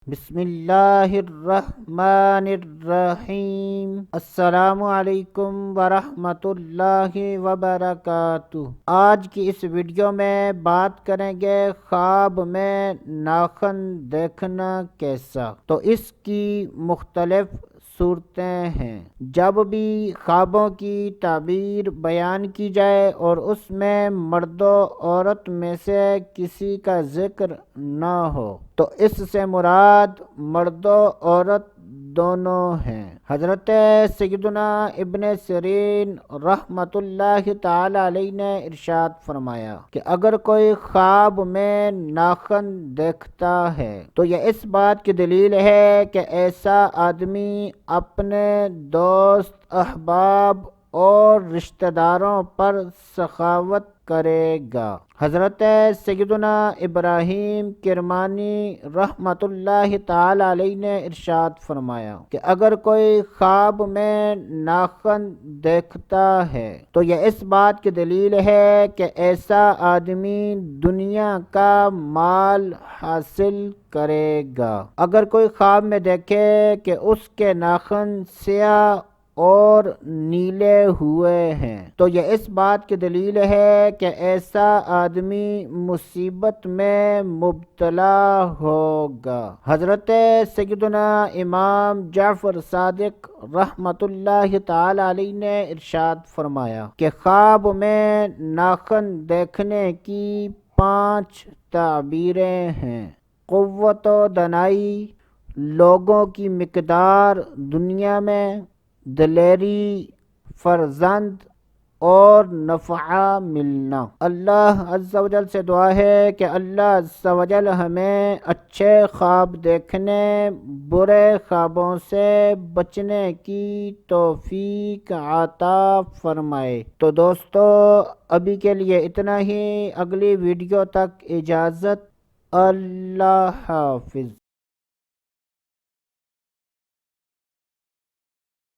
بسم اللہ الرحمن الرحیم۔ السلام علیکم ورحمۃ اللہ وبرکاتہ۔ آج کی اس ویڈیو میں بات کریں گے خواب میں ناخن دیکھنا کیسا۔ تو اس کی مختلف صورتیں ہیں۔ جب بھی خوابوں کی تعبیر بیان کی جائے اور اس میں مرد و عورت میں سے کسی کا ذکر نہ ہو تو اس سے مراد مرد و عورت دونوں ہیں۔ حضرت سیدنا ابن سیرین رحمۃ اللہ تعالی علیہ نے ارشاد فرمایا کہ اگر کوئی خواب میں ناخن دیکھتا ہے تو یہ اس بات کی دلیل ہے کہ ایسا آدمی اپنے دوست، احباب اور رشتہ داروں پر سخاوت کرے گا۔ حضرت سیدنا ابراہیم کرمانی رحمۃ اللہ تعالی علیہ نے ارشاد فرمایا کہ اگر کوئی خواب میں ناخن دیکھتا ہے تو یہ اس بات کی دلیل ہے کہ ایسا آدمی دنیا کا مال حاصل کرے گا۔ اگر کوئی خواب میں دیکھے کہ اس کے ناخن سیاہ اور نیلے ہوئے ہیں تو یہ اس بات کی دلیل ہے کہ ایسا آدمی مصیبت میں مبتلا ہوگا۔ حضرت سیدنا امام جعفر صادق رحمۃ اللہ تعالی علیہ نے ارشاد فرمایا کہ خواب میں ناخن دیکھنے کی 5 تعبیریں ہیں۔ قوت و دانائی، لوگوں کی مقدار دنیا میں، دلیری، فرزند اور نفع ملنا۔ اللہ عز و جل سے دعا ہے کہ اللہ عز و جل ہمیں اچھے خواب دیکھنے، برے خوابوں سے بچنے کی توفیق عطا فرمائے۔ تو دوستو ابھی کے لیے اتنا ہی، اگلی ویڈیو تک اجازت، اللہ حافظ۔